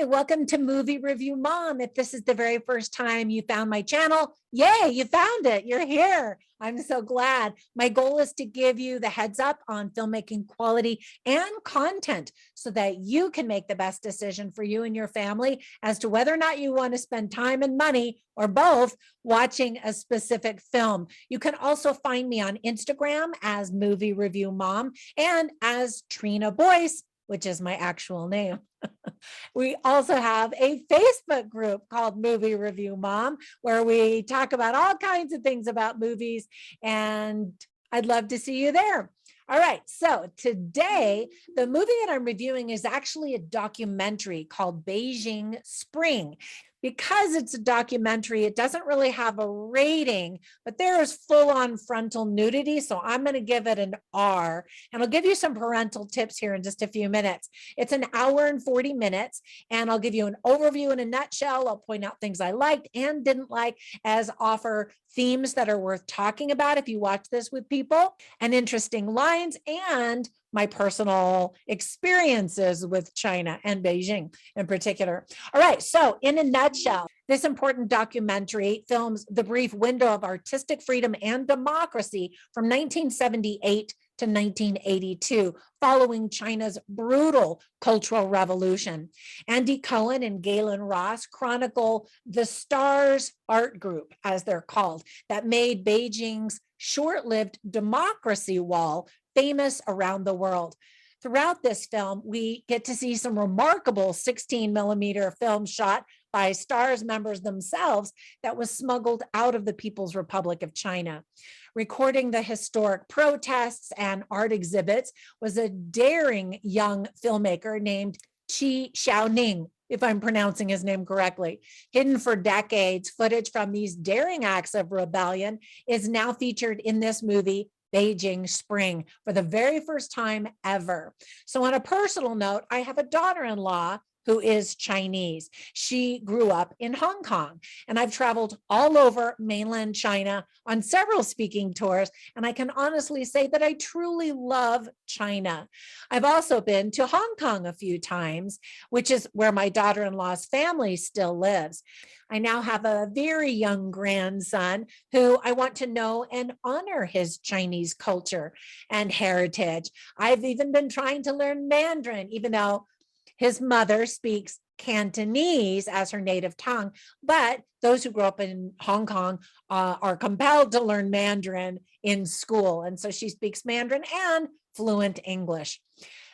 welcome to Movie Review Mom. If this is the very first time you found my channel, yay, you found it. You're here. I'm so glad. My goal is to give you the heads up on filmmaking quality and content so that you can make the best decision for you and your family as to whether or not you want to spend time and money or both watching a specific film. You can also find me on Instagram as Movie Review Mom and as Trina Boice, which is my actual name. We also have a Facebook group called Movie Review Mom, where we talk about all kinds of things about movies, and I'd love to see you there. All right, so today, the movie that I'm reviewing is actually a documentary called Beijing Spring. Because it's a documentary, it doesn't really have a rating, but there is full-on frontal nudity, so I'm going to give it an R, and I'll give you some parental tips here in just a few minutes. It's an hour and 40 minutes, and I'll give you an overview in a nutshell. I'll point out things I liked and didn't like, as offer themes that are worth talking about if you watch this with people, and interesting lines, and my personal experiences with China and Beijing in particular. All right, so in a nutshell, this important documentary films the brief window of artistic freedom and democracy from 1978 to 1982, following China's brutal cultural revolution. Andy Cohen and Galen Ross chronicle the STARS art group, as they're called, that made Beijing's short-lived democracy wall famous around the world. Throughout this film, we get to see some remarkable 16mm film shot by STARS members themselves that was smuggled out of the People's Republic of China. Recording the historic protests and art exhibits was a daring young filmmaker named Qi Xiaoning, if I'm pronouncing his name correctly. Hidden for decades, footage from these daring acts of rebellion is now featured in this movie, Beijing Spring, for the very first time ever. So on a personal note, I have a daughter-in-law who is Chinese. She grew up in Hong Kong, and I've traveled all over mainland China on several speaking tours, and I can honestly say that I truly love China. I've also been to Hong Kong a few times, which is where my daughter-in-law's family still lives. I now have a very young grandson who I want to know and honor his Chinese culture and heritage. I've even been trying to learn Mandarin, even though his mother speaks Cantonese as her native tongue, but those who grew up in Hong Kong are compelled to learn Mandarin in school. And so she speaks Mandarin and fluent English.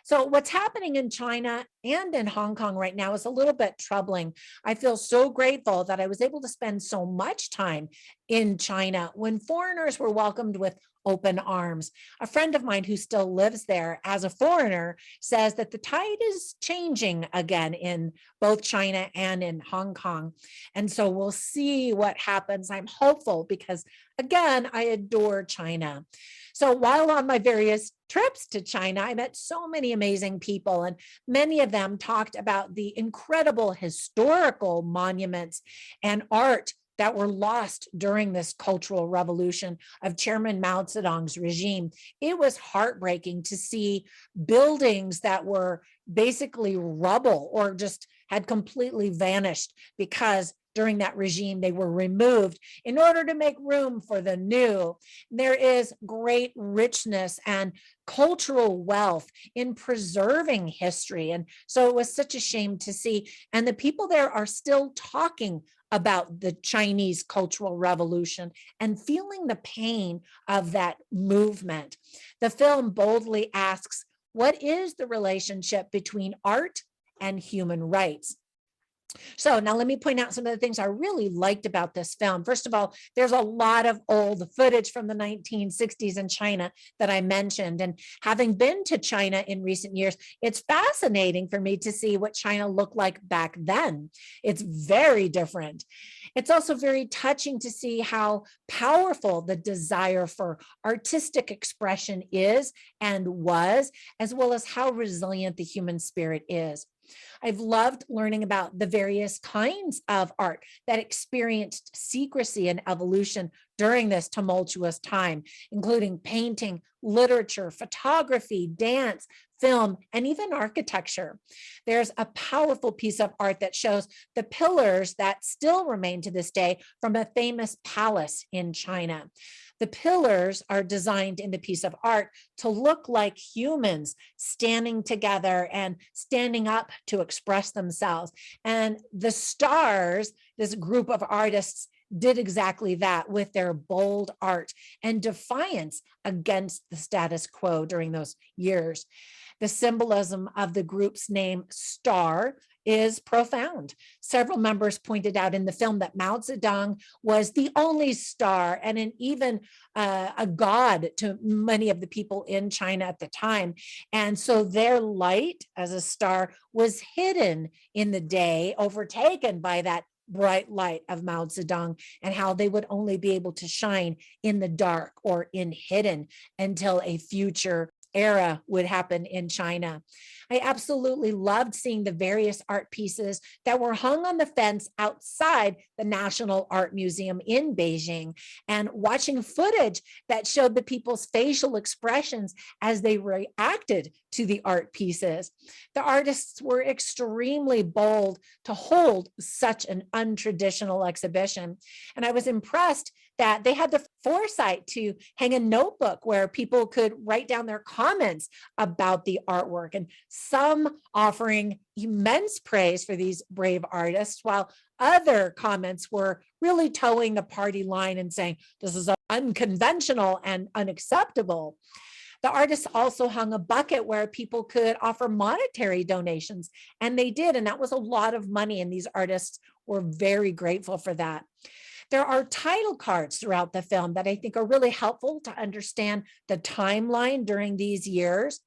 So what's happening in China and in Hong Kong right now is a little bit troubling. I feel so grateful that I was able to spend so much time in China when foreigners were welcomed with open arms. A friend of mine who still lives there as a foreigner says that the tide is changing again in both China and in Hong Kong. And so we'll see what happens. I'm hopeful because, again, I adore China. So while on my various trips to China, I met so many amazing people, and many of them talked about the incredible historical monuments and art that were lost during this cultural revolution of Chairman Mao Zedong's regime. It was heartbreaking to see buildings that were basically rubble or just had completely vanished because during that regime, they were removed in order to make room for the new. There is great richness and cultural wealth in preserving history. And so it was such a shame to see. And the people there are still talking about the Chinese Cultural Revolution and feeling the pain of that movement. The film boldly asks, what is the relationship between art and human rights? So now let me point out some of the things I really liked about this film. First of all, there's a lot of old footage from the 1960s in China that I mentioned. And having been to China in recent years, it's fascinating for me to see what China looked like back then. It's very different. It's also very touching to see how powerful the desire for artistic expression is and was, as well as how resilient the human spirit is. I've loved learning about the various kinds of art that experienced secrecy and evolution during this tumultuous time, including painting, literature, photography, dance, film, and even architecture. There's a powerful piece of art that shows the pillars that still remain to this day from a famous palace in China. The pillars are designed in the piece of art to look like humans standing together and standing up to express themselves. And the stars, this group of artists, did exactly that with their bold art and defiance against the status quo during those years. The symbolism of the group's name, Star, is profound. Several members pointed out in the film that Mao Zedong was the only star and even a god to many of the people in China at the time. And so their light as a star was hidden in the day, overtaken by that bright light of Mao Zedong, and how they would only be able to shine in the dark or in hidden until a future era would happen in China. I absolutely loved seeing the various art pieces that were hung on the fence outside the National Art Museum in Beijing, and watching footage that showed the people's facial expressions as they reacted to the art pieces. The artists were extremely bold to hold such an untraditional exhibition, and I was impressed that they had the foresight to hang a notebook where people could write down their comments about the artwork, and some offering immense praise for these brave artists, while other comments were really towing the party line and saying, this is unconventional and unacceptable. The artists also hung a bucket where people could offer monetary donations, and they did, and that was a lot of money, and these artists were very grateful for that. There are title cards throughout the film that I think are really helpful to understand the timeline during these years.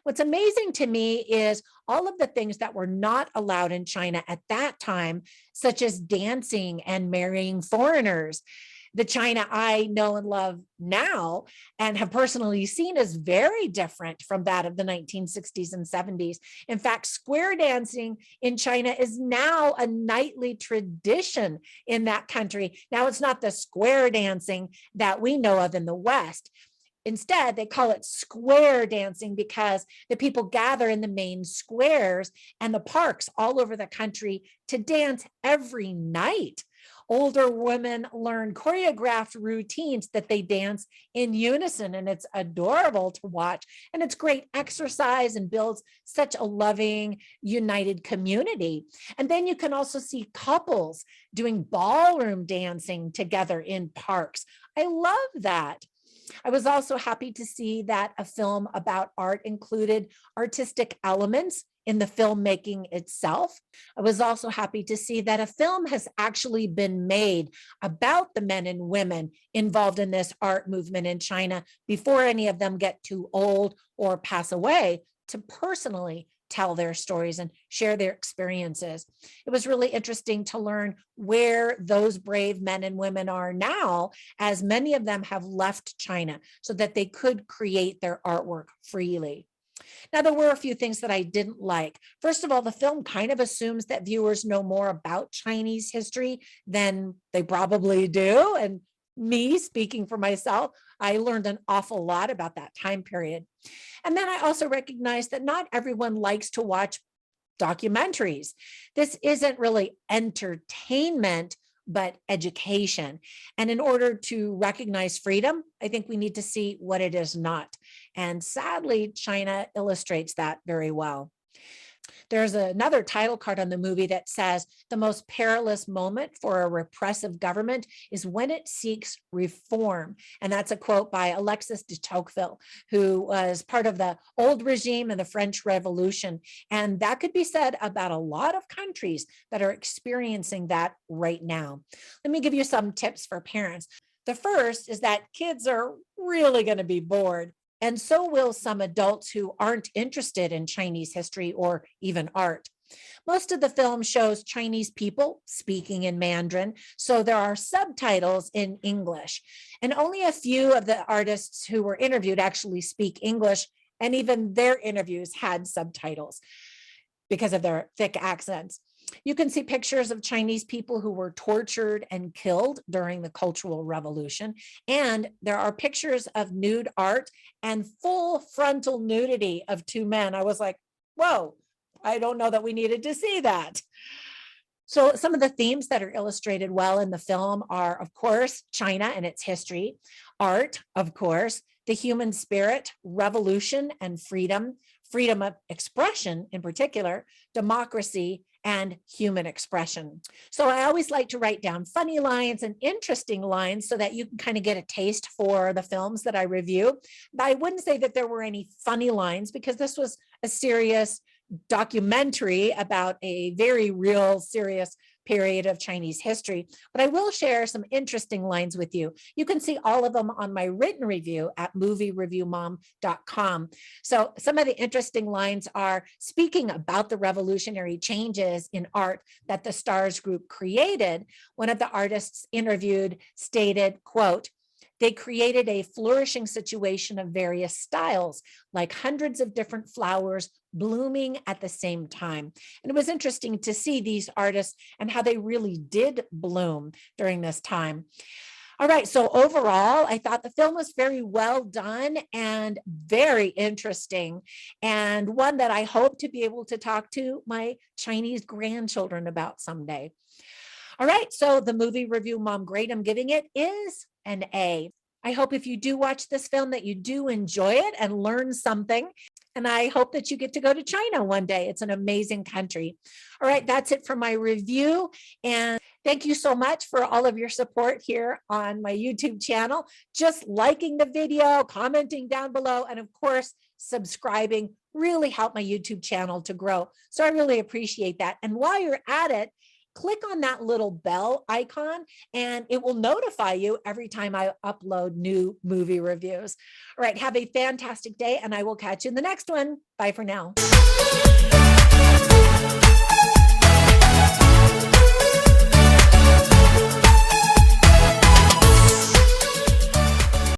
What's amazing to me is all of the things that were not allowed in China at that time, such as dancing and marrying foreigners. The China I know and love now and have personally seen is very different from that of the 1960s and 70s. In fact, square dancing in China is now a nightly tradition in that country. Now, it's not the square dancing that we know of in the West. Instead, they call it square dancing because the people gather in the main squares and the parks all over the country to dance every night. Older women learn choreographed routines that they dance in unison, and it's adorable to watch. And it's great exercise and builds such a loving, united community. And then you can also see couples doing ballroom dancing together in parks. I love that. I was also happy to see that a film about art included artistic elements in the filmmaking itself. I was also happy to see that a film has actually been made about the men and women involved in this art movement in China before any of them get too old or pass away, to personally tell their stories and share their experiences. It was really interesting to learn where those brave men and women are now, as many of them have left China so that they could create their artwork freely. Now, there were a few things that I didn't like. First of all, the film kind of assumes that viewers know more about Chinese history than they probably do. And me speaking for myself, I learned an awful lot about that time period. And then I also recognized that not everyone likes to watch documentaries. This isn't really entertainment, but education. And in order to recognize freedom, I think we need to see what it is not. And sadly, China illustrates that very well. There's another title card on the movie that says the most perilous moment for a repressive government is when it seeks reform. And that's a quote by Alexis de Tocqueville, who was part of the old regime in the French Revolution. And that could be said about a lot of countries that are experiencing that right now. Let me give you some tips for parents. The first is that kids are really going to be bored. And so will some adults who aren't interested in Chinese history or even art. Most of the film shows Chinese people speaking in Mandarin, so there are subtitles in English. And only a few of the artists who were interviewed actually speak English, and even their interviews had subtitles because of their thick accents. You can see pictures of Chinese people who were tortured and killed during the Cultural Revolution. And there are pictures of nude art and full frontal nudity of two men. I was like, whoa, I don't know that we needed to see that. So some of the themes that are illustrated well in the film are, of course, China and its history, art, of course, the human spirit, revolution and freedom of expression in particular, democracy, and human expression. So I always like to write down funny lines and interesting lines so that you can kind of get a taste for the films that I review. But I wouldn't say that there were any funny lines because this was a serious documentary about a very real, serious period of Chinese history. But I will share some interesting lines with you. You can see all of them on my written review at moviereviewmom.com. So some of the interesting lines are speaking about the revolutionary changes in art that the Stars group created. One of the artists interviewed stated, quote, "They created a flourishing situation of various styles, like hundreds of different flowers blooming at the same time." And it was interesting to see these artists and how they really did bloom during this time. All right, so overall, I thought the film was very well done and very interesting, and one that I hope to be able to talk to my Chinese grandchildren about someday. All right, so the movie review mom grade I'm giving it is an A. I hope if you do watch this film that you do enjoy it and learn something. And I hope that you get to go to China one day. It's an amazing country. All right, that's it for my review. And thank you so much for all of your support here on my YouTube channel. Just liking the video, commenting down below, and of course, subscribing really helped my YouTube channel to grow. So I really appreciate that. And while you're at it, click on that little bell icon and it will notify you every time I upload new movie reviews. All right, have a fantastic day and I will catch you in the next one. Bye for now.